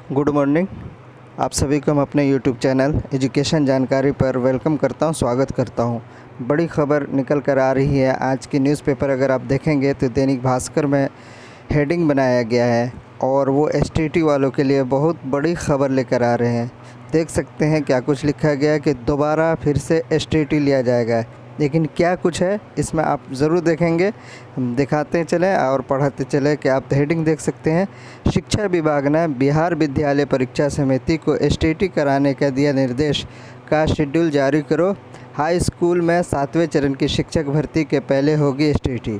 Good morning. आप सभी को हम अपने यूट्यूब चैनल एजुकेशन जानकारी पर वेलकम करता हूं, स्वागत करता हूं। बड़ी खबर निकल कर आ रही है। आज की न्यूज़पेपर अगर आप देखेंगे तो दैनिक भास्कर में हेडिंग बनाया गया है और वो एसटीटी वालों के लिए बहुत बड़ी खबर लेकर आ रहे हैं। देख सकते हैं क्या कुछ लिखा गया है कि दोबारा फिर से एसटीटी लिया जाएगा, लेकिन क्या कुछ है इसमें आप ज़रूर देखेंगे। हम दिखाते चलें और पढ़ाते चलें कि आप हेडिंग देख सकते हैं। शिक्षा विभाग ने बिहार विद्यालय परीक्षा समिति को एसटीटी कराने का दिया निर्देश, का शेड्यूल जारी करो। हाई स्कूल में 7वें चरण की शिक्षक भर्ती के पहले होगी एसटीटी।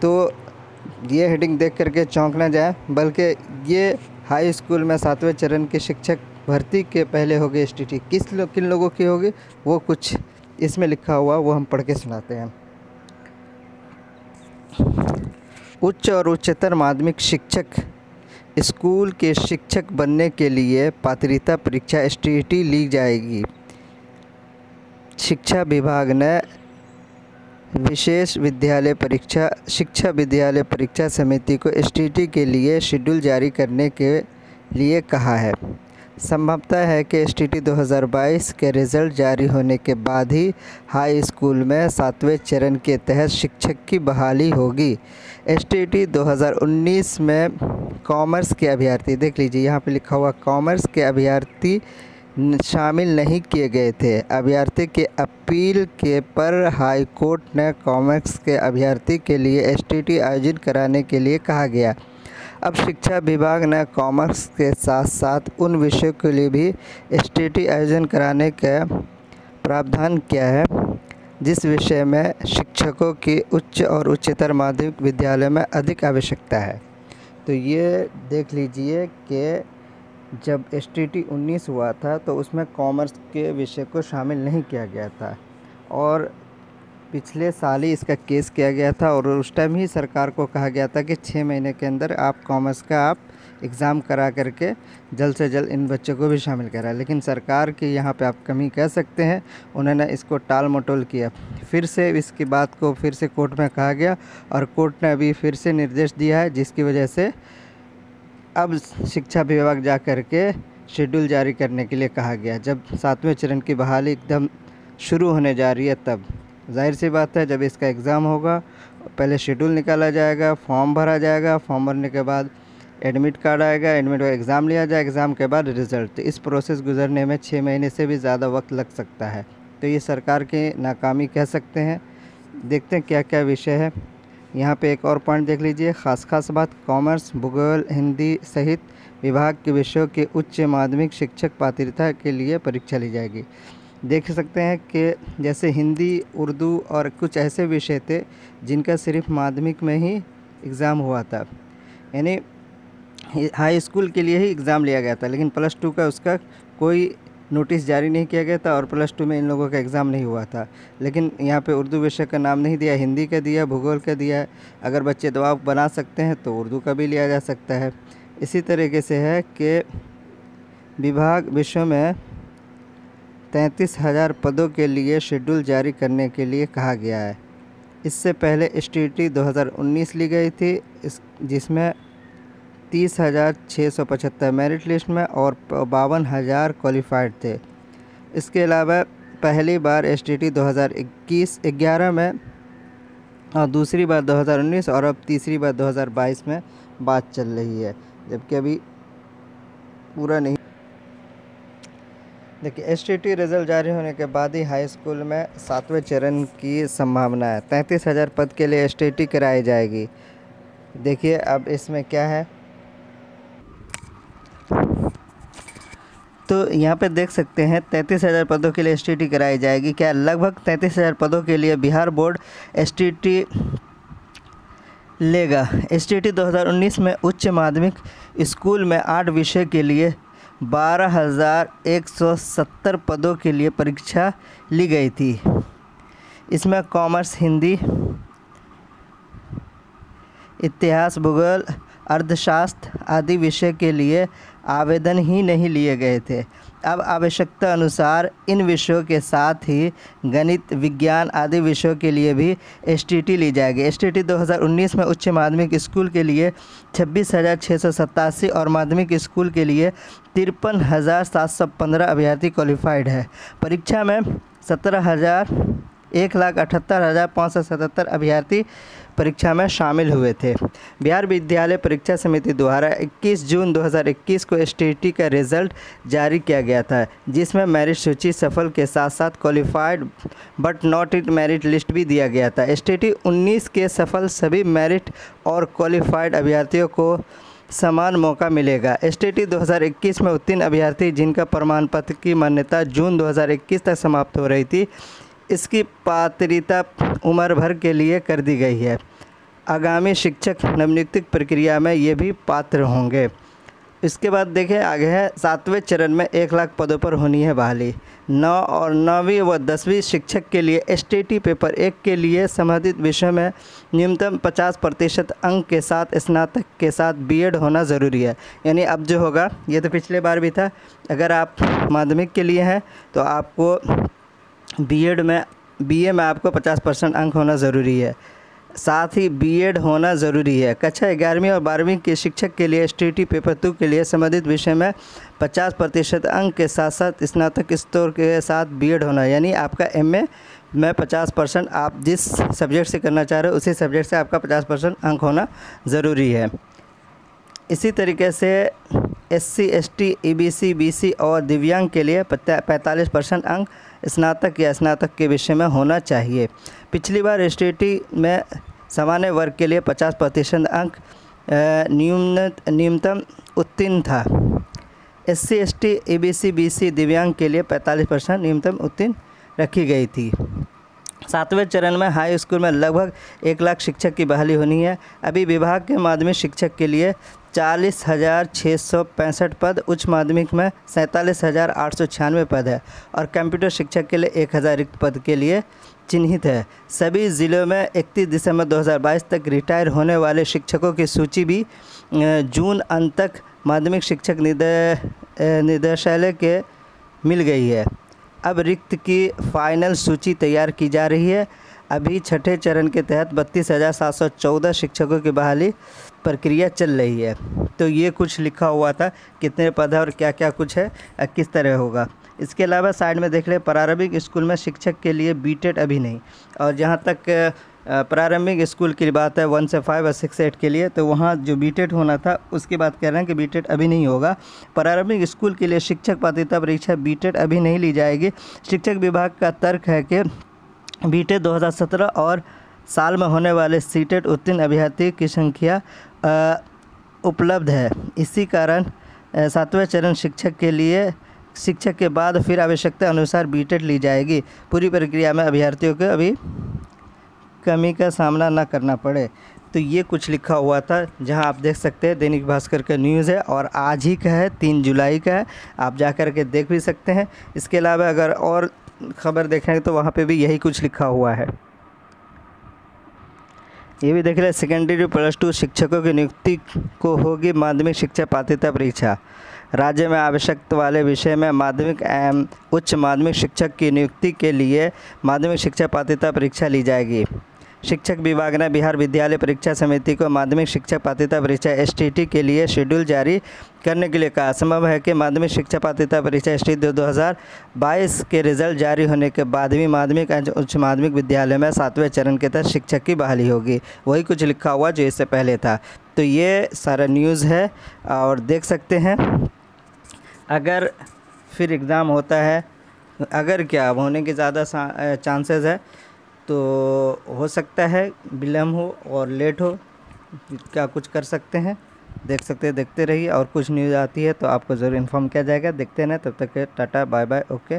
तो ये हेडिंग देख करके चौंक ना जाए, बल्कि ये हाई स्कूल में 7वें चरण की शिक्षक भर्ती के पहले होगी एसटीटी। किन लोगों की होगी वो कुछ इसमें लिखा हुआ, वो हम पढ़ के सुनाते हैं। उच्च और उच्चतर माध्यमिक शिक्षक स्कूल के शिक्षक बनने के लिए पात्रता परीक्षा एसटीटी ली जाएगी। शिक्षा विभाग ने विशेष विद्यालय परीक्षा शिक्षा विद्यालय परीक्षा समिति को एसटीटी के लिए शेड्यूल जारी करने के लिए कहा है। संभवतः है कि एसटीटी 2022 के रिज़ल्ट जारी होने के बाद ही हाई स्कूल में 7वें चरण के तहत शिक्षक की बहाली होगी। एसटीटी 2019 में कॉमर्स के अभ्यर्थी, देख लीजिए यहाँ पे लिखा हुआ कॉमर्स के अभ्यर्थी शामिल नहीं किए गए थे। अभ्यर्थी के अपील के पर हाई कोर्ट ने कॉमर्स के अभ्यर्थी के लिए एसटीटी आयोजित कराने के लिए कहा गया। अब शिक्षा विभाग ने कॉमर्स के साथ साथ उन विषयों के लिए भी एसटीटी आयोजन कराने का प्रावधान किया है जिस विषय में शिक्षकों की उच्च और उच्चतर माध्यमिक विद्यालय में अधिक आवश्यकता है। तो ये देख लीजिए कि जब एसटीटी 19 हुआ था तो उसमें कॉमर्स के विषय को शामिल नहीं किया गया था और पिछले साल ही इसका केस किया गया था और उस टाइम ही सरकार को कहा गया था कि 6 महीने के अंदर आप कॉमर्स का एग्ज़ाम करा करके जल्द से जल्द इन बच्चों को भी शामिल करा। लेकिन सरकार की यहाँ पे आप कमी कह सकते हैं, उन्होंने इसको टाल मटोल किया। फिर से इसकी बात को फिर से कोर्ट में कहा गया और कोर्ट ने अभी फिर से निर्देश दिया है, जिसकी वजह से अब शिक्षा विभाग जा कर के शेड्यूल जारी करने के लिए कहा गया। जब 7वें चरण की बहाली एकदम शुरू होने जा रही है, तब जाहिर सी बात है जब इसका एग्ज़ाम होगा पहले शेड्यूल निकाला जाएगा, फॉर्म भरा जाएगा, फॉर्म भरने के बाद एडमिट कार्ड आएगा, एडमिट का एग्ज़ाम लिया जाएगा, एग्ज़ाम के बाद रिज़ल्ट। तो इस प्रोसेस गुजरने में 6 महीने से भी ज़्यादा वक्त लग सकता है। तो ये सरकार की नाकामी कह सकते हैं। देखते हैं क्या क्या विषय है। यहाँ पे एक और पॉइंट देख लीजिए, खास बात, कॉमर्स, भूगोल, हिंदी सहित विभाग के विषयों के उच्च माध्यमिक शिक्षक पात्रता के लिए परीक्षा ली जाएगी। देख सकते हैं कि जैसे हिंदी, उर्दू और कुछ ऐसे विषय थे जिनका सिर्फ माध्यमिक में ही एग्ज़ाम हुआ था, यानी हाई स्कूल के लिए ही एग्ज़ाम लिया गया था, लेकिन प्लस 2 का उसका कोई नोटिस जारी नहीं किया गया था और प्लस 2 में इन लोगों का एग्ज़ाम नहीं हुआ था। लेकिन यहाँ पे उर्दू विषय का नाम नहीं दिया, हिंदी का दिया, भूगोल का दिया है। अगर बच्चे दबाव बना सकते हैं तो उर्दू का भी लिया जा सकता है। इसी तरीके से है कि विभाग विषयों में 33,000 पदों के लिए शेड्यूल जारी करने के लिए कहा गया है। इससे पहले एसटीटी 2019 ली गई थी, जिसमें 30,675 मेरिट लिस्ट में और 52,000 क्वालिफाइड थे। इसके अलावा पहली बार एसटीटी 2011 में और दूसरी बार 2019 और अब तीसरी बार 2022 में बात चल रही है, जबकि अभी पूरा नहीं। देखिए, एसटीटी रिज़ल्ट जारी होने के बाद ही हाई स्कूल में 7वें चरण की संभावना है। 33,000 पद के लिए एसटीटी कराई जाएगी। देखिए अब इसमें क्या है, तो यहाँ पे देख सकते हैं 33,000 पदों के लिए एसटीटी कराई जाएगी। क्या लगभग 33,000 पदों के लिए बिहार बोर्ड एसटीटी लेगा। एसटीटी 2019 में उच्च माध्यमिक स्कूल में 8 विषय के लिए 12,170 पदों के लिए परीक्षा ली गई थी। इसमें कॉमर्स, हिंदी, इतिहास, भूगोल अर्थशास्त्र आदि विषय के लिए आवेदन ही नहीं लिए गए थे। अब आवश्यकता अनुसार इन विषयों के साथ ही गणित, विज्ञान आदि विषयों के लिए भी एसटीटी ली जाएगी। एसटीटी 2019 में उच्च माध्यमिक स्कूल के लिए 26,687 और माध्यमिक स्कूल के लिए 53,715 अभ्यर्थी क्वालिफाइड है। परीक्षा में 1,78,577 अभ्यर्थी परीक्षा में शामिल हुए थे। बिहार विद्यालय परीक्षा समिति द्वारा 21 जून 2021 को एसटीटी का रिज़ल्ट जारी किया गया था, जिसमें मेरिट सूची सफल के साथ साथ qualified but not in merit list भी दिया गया था। एसटीटी 19 के सफल सभी मेरिट और क्वालिफाइड अभ्यर्थियों को समान मौका मिलेगा। एसटीटी 2021 में उत्तीर्ण अभ्यर्थी जिनका प्रमाण पत्र की मान्यता जून 2021 तक समाप्त हो रही थी, इसकी पात्रता उम्र भर के लिए कर दी गई है। आगामी शिक्षक नवनियुक्ति प्रक्रिया में ये भी पात्र होंगे। इसके बाद देखें आगे है 7वें चरण में 1 लाख पदों पर होनी है बहाली। 9वीं व 10वीं शिक्षक के लिए एसटीटी पेपर 1 के लिए संबंधित विषय में न्यूनतम 50% अंक के साथ स्नातक के साथ बीएड होना ज़रूरी है। यानी अब जो होगा, ये तो पिछले बार भी था, अगर आप माध्यमिक के लिए हैं तो आपको बीए में आपको 50% अंक होना ज़रूरी है, साथ ही बीएड होना ज़रूरी है। कक्षा 11वीं और 12वीं के शिक्षक के लिए एसटीटी पेपर 2 के लिए संबंधित विषय में 50% अंक के साथ साथ स्नातक स्तर के साथ बीएड होना, यानी आपका एमए में 50%, आप जिस सब्जेक्ट से करना चाह रहे हो उसी सब्जेक्ट से आपका 50% अंक होना ज़रूरी है। इसी तरीके से एससी, एसटी, ईबीसी, बीसी और दिव्यांग के लिए 45% अंक स्नातक या स्नातक के विषय में होना चाहिए। पिछली बार एसटीटी में सामान्य वर्ग के लिए 50% अंक न्यूनतम उत्तीर्ण था। एससी, एसटी, ईबीसी, बीसी, दिव्यांग के लिए 45% न्यूनतम उत्तीर्ण रखी गई थी। 7वें चरण में हाई स्कूल में लगभग 1 लाख शिक्षक की बहाली होनी है। अभी विभाग के माध्यमिक शिक्षक के लिए 40,665 पद, उच्च माध्यमिक में 47,896 पद है और कंप्यूटर शिक्षक के लिए 1,000 रिक्त पद के लिए चिन्हित है। सभी ज़िलों में 31 दिसंबर 2022 तक रिटायर होने वाले शिक्षकों की सूची भी जून अंत तक माध्यमिक शिक्षक निदेशालय के मिल गई है। अब रिक्त की फाइनल सूची तैयार की जा रही है। अभी छठे चरण के तहत 32,714 शिक्षकों की बहाली प्रक्रिया चल रही है। तो ये कुछ लिखा हुआ था, कितने पद है और क्या क्या कुछ है, किस तरह होगा। इसके अलावा साइड में देख ले, प्रारंभिक स्कूल में शिक्षक के लिए बीटेड अभी नहीं, और जहाँ तक प्रारंभिक स्कूल की बात है 1 से 5 और 6 से 8 के लिए, तो वहाँ जो बीटेड होना था उसकी बात कर रहे हैं कि बीटेड अभी नहीं होगा। प्रारंभिक स्कूल के लिए शिक्षक पात्रता परीक्षा बीटेड अभी नहीं ली जाएगी। शिक्षक विभाग का तर्क है कि बीटेड 2017 और साल में होने वाले सीटेड उत्तीर्ण अभ्यर्थी की संख्या उपलब्ध है। इसी कारण 7वें चरण शिक्षक के बाद फिर आवश्यकता अनुसार बीटेड ली जाएगी। पूरी प्रक्रिया में अभ्यर्थियों को अभी कमी का सामना न करना पड़े। तो ये कुछ लिखा हुआ था, जहां आप देख सकते हैं दैनिक भास्कर का न्यूज़ है और आज ही का है, 3 जुलाई का है, आप जा कर के देख भी सकते हैं। इसके अलावा अगर और खबर देखेंगे तो वहाँ पे भी यही कुछ लिखा हुआ है। ये भी देख रहे हैं, सेकेंडरी +2 शिक्षकों की नियुक्ति को होगी माध्यमिक शिक्षा पात्रता परीक्षा। राज्य में आवश्यकता वाले विषय में माध्यमिक एवं उच्च माध्यमिक शिक्षक की नियुक्ति के लिए माध्यमिक शिक्षा पात्रता परीक्षा ली जाएगी। शिक्षक विभाग ने बिहार विद्यालय परीक्षा समिति को माध्यमिक शिक्षक पात्रता परीक्षा एसटीटी के लिए शेड्यूल जारी करने के लिए कहा। संभव है कि माध्यमिक शिक्षा पात्रता परीक्षा एसटीटी 2022 के रिजल्ट जारी होने के बाद भी माध्यमिक एवं उच्च माध्यमिक विद्यालय में 7वें चरण के तहत शिक्षक की बहाली होगी। वही कुछ लिखा हुआ जो इससे पहले था। तो ये सारा न्यूज़ है और देख सकते हैं। अगर फिर एग्ज़ाम होता है, अगर क्या होने के ज़्यादा चांसेस है, तो हो सकता है विलम्ब हो और लेट हो, क्या कुछ कर सकते हैं। देख सकते हैं, देखते रहिए, और कुछ न्यूज़ आती है तो आपको ज़रूर इन्फॉर्म किया जाएगा। देखते हैं, तब तक टाटा बाय बाय, ओके।